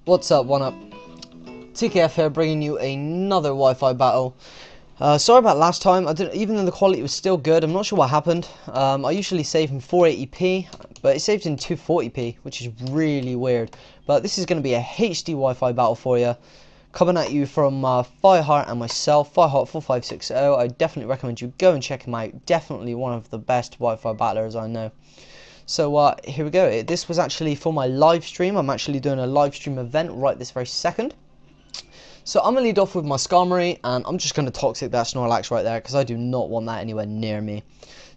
What's up, one up? TKF here, bringing you another Wi-Fi battle. Sorry about last time. Even though the quality was still good, I'm not sure what happened. I usually save in 480p, but it saved in 240p, which is really weird. But this is going to be a HD Wi-Fi battle for you, coming at you from FireHeart and myself, FireHeart4560. I definitely recommend you go and check him out. Definitely one of the best Wi-Fi battlers I know. So here we go. This was actually for my live stream. I'm actually doing a live stream event right this very second. So I'm going to lead off with my Skarmory, and I'm just going to Toxic that Snorlax right there, because I do not want that anywhere near me.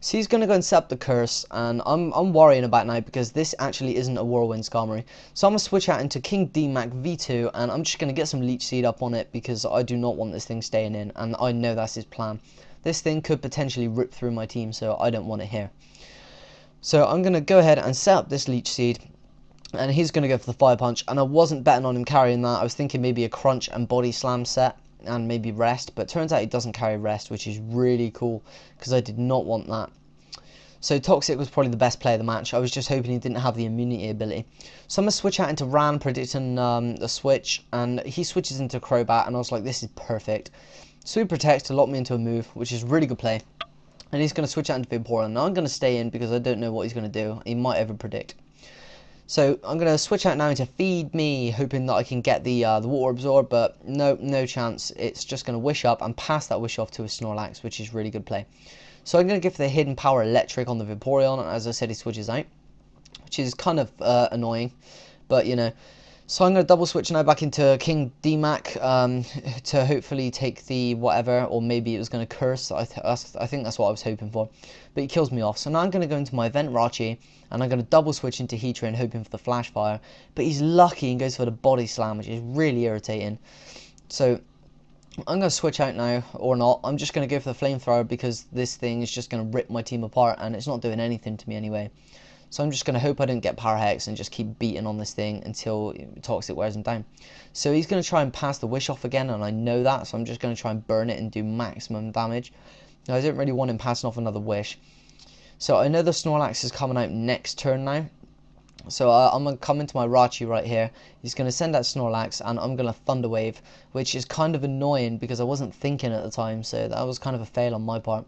So he's going to go and set up the curse, and I'm worrying about now, because this actually isn't a Whirlwind Skarmory. So I'm going to switch out into King D-Mac V2, and I'm just going to get some Leech Seed up on it, because I do not want this thing staying in, and I know that's his plan. This thing could potentially rip through my team, so I don't want it here. So I'm going to go ahead and set up this Leech Seed, and he's going to go for the Fire Punch, and I wasn't betting on him carrying that. I was thinking maybe a Crunch and Body Slam set, and maybe Rest, but turns out he doesn't carry Rest, which is really cool, because I did not want that. So Toxic was probably the best play of the match. I was just hoping he didn't have the immunity ability. So I'm going to switch out into Ran, predicting the switch, and he switches into Crobat, and I was like, this is perfect. So he protects to lock me into a move, which is really good play. And he's going to switch out into Vaporeon. Now I'm going to stay in because I don't know what he's going to do. He might ever predict. So I'm going to switch out now into Feed Me, hoping that I can get the Water Absorb, but no chance. It's just going to Wish up and pass that Wish off to a Snorlax, which is really good play. So I'm going to give the Hidden Power Electric on the Vaporeon, and as I said, he switches out, which is kind of annoying, but you know. So I'm going to double switch now back into King D-Mac to hopefully take the whatever, or maybe it was going to Curse. I think that's what I was hoping for. But he kills me off. So now I'm going to go into my Venturachi, and I'm going to double switch into Heatran, hoping for the Flash Fire. But he's lucky and goes for the Body Slam, which is really irritating. So I'm going to switch out now, or not. I'm just going to go for the Flamethrower, because this thing is just going to rip my team apart, and it's not doing anything to me anyway. So I'm just going to hope I don't get Power Hex and just keep beating on this thing until Toxic wears him down. So he's going to try and pass the Wish off again, and I know that, so I'm just going to try and burn it and do maximum damage. Now, I don't really want him passing off another Wish. So I know the Snorlax is coming out next turn now. So I'm going to come into my Rachi right here. He's going to send out Snorlax, and I'm going to Thunder Wave, which is kind of annoying because I wasn't thinking at the time, so that was kind of a fail on my part.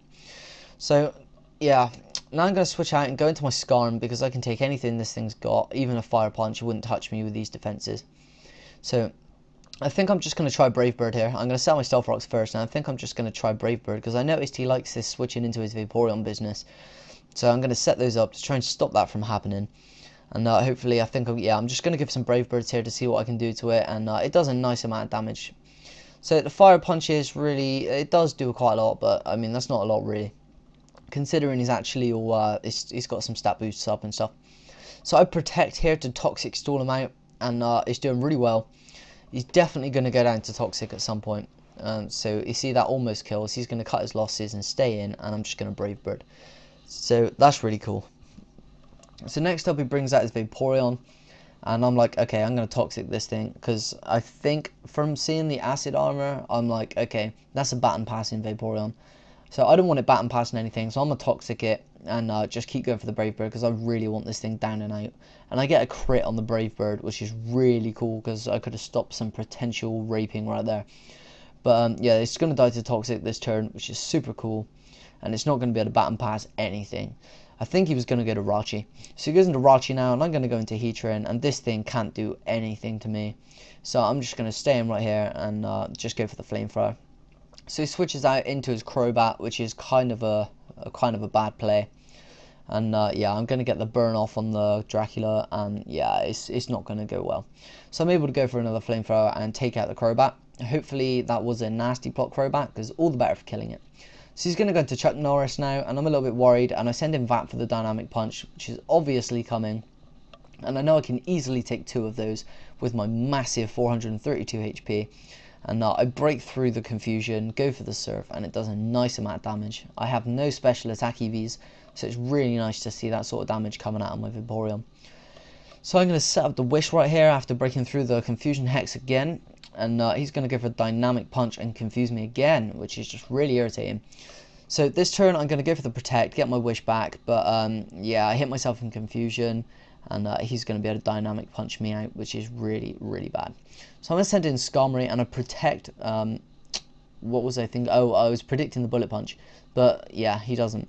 So, yeah. Now I'm going to switch out and go into my Skarm, because I can take anything this thing's got. Even a Fire Punch wouldn't touch me with these defenses. So I think I'm just going to try Brave Bird here. I'm going to sell my Stealth Rocks first, and I think I'm just going to try Brave Bird, because I noticed he likes this switching into his Vaporeon business. So I'm going to set those up to try and stop that from happening. And hopefully, I'm just going to give some Brave Birds here to see what I can do to it, and it does a nice amount of damage. So the Fire Punch is really, it does do quite a lot, but I mean, that's not a lot really, considering he's actually all, he's got some stat boosts up and stuff. So I Protect here to Toxic stall him out, and he's doing really well. He's definitely going to go down to Toxic at some point. So you see that almost kills. He's going to cut his losses and stay in, and I'm just going to Brave Bird. So that's really cool. So next up, he brings out his Vaporeon, and I'm like, okay, I'm going to Toxic this thing, because I think from seeing the Acid Armor, I'm like, okay, that's a Baton Passing Vaporeon. So I don't want it Baton Passing anything, so I'm going to Toxic it, and just keep going for the Brave Bird, because I really want this thing down and out. And I get a crit on the Brave Bird, which is really cool, because I could have stopped some potential raping right there. But yeah, it's going to die to Toxic this turn, which is super cool, and it's not going to be able to Baton Pass anything. I think he was going to go to Rachi. So he goes into Rachi now, and I'm going to go into Heatran, and this thing can't do anything to me. So I'm just going to stay in right here and just go for the Flamethrower. So he switches out into his Crobat, which is kind of a bad play. And yeah, I'm going to get the burn off on the Dracula, and yeah, it's not going to go well. So I'm able to go for another Flamethrower and take out the Crobat. Hopefully that was a nasty plot Crobat, because all the better for killing it. So he's going to go into Chuck Norris now, and I'm a little bit worried, and I send him Vap for the Dynamic Punch, which is obviously coming. And I know I can easily take 2 of those with my massive 432 HP. And I break through the confusion, go for the Surf, and it does a nice amount of damage. I have no special attack EVs, so it's really nice to see that sort of damage coming out of my Vaporeon. So I'm going to set up the Wish right here after breaking through the Confusion Hex again. And he's going to go for a Dynamic Punch and confuse me again, which is just really irritating. So this turn I'm going to go for the Protect, get my Wish back. But yeah, I hit myself in confusion. and he's going to be able to dynamic punch me out, which is really, really bad. So I'm going to send in Skarmory and I protect, what was I thinking? Oh, I was predicting the Bullet Punch, but yeah, he doesn't.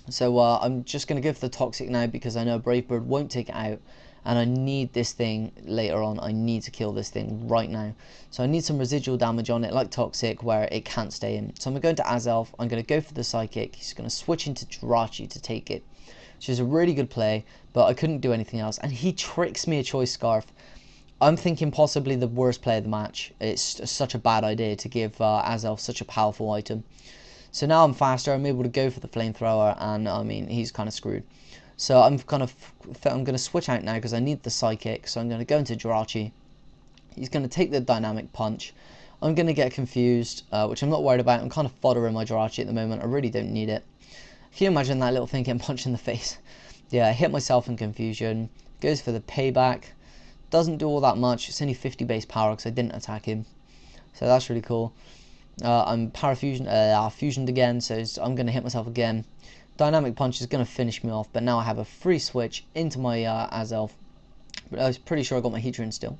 So I'm just going to go for the Toxic now, because I know Brave Bird won't take it out, and I need this thing later on. I need to kill this thing right now. So I need some residual damage on it, like Toxic, where it can't stay in. So I'm going to go into Azelf. I'm going to go for the Psychic. He's going to switch into Jirachi to take it, which is a really good play, but I couldn't do anything else. And he tricks me a Choice Scarf. I'm thinking possibly the worst play of the match. It's such a bad idea to give Azelf such a powerful item. So now I'm faster, I'm able to go for the Flamethrower, and I mean, he's kind of screwed. So I'm going to switch out now because I need the Psychic. So I'm going to go into Jirachi. He's going to take the Dynamic Punch. I'm going to get confused, which I'm not worried about. I'm kind of foddering my Jirachi at the moment. I really don't need it. Can you imagine that little thing getting punched in the face? Yeah, I hit myself in confusion. Goes for the Payback. Doesn't do all that much. It's only 50 base power because I didn't attack him. So that's really cool. I'm fusioned again, so I'm going to hit myself again. Dynamic Punch is going to finish me off, but now I have a free switch into my Azelf. But I was pretty sure I got my Heatran still.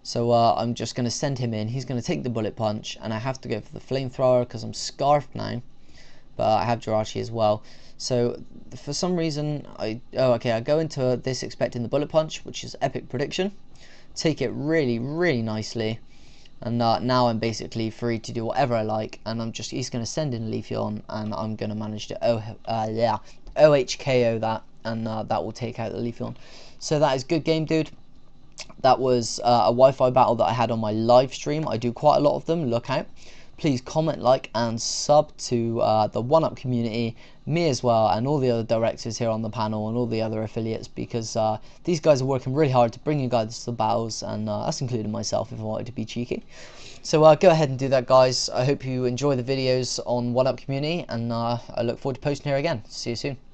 So I'm just going to send him in. He's going to take the Bullet Punch, and I have to go for the Flamethrower because I'm Scarfed now. But I have Jirachi as well. So for some reason, I go into this expecting the Bullet Punch, which is epic prediction. Take it really, really nicely. And now I'm basically free to do whatever I like, and he's going to send in Leafeon, and I'm going to manage to OHKO that, and that will take out the Leafeon. So that is good game, dude. That was a Wi-Fi battle that I had on my live stream. I do quite a lot of them, look out. Please comment, like, and sub to the 1UP community, me as well, and all the other directors here on the panel, and all the other affiliates, because these guys are working really hard to bring you guys to the battles, and that's including myself if I wanted to be cheeky. So go ahead and do that, guys. I hope you enjoy the videos on 1UP community, and I look forward to posting here again. See you soon.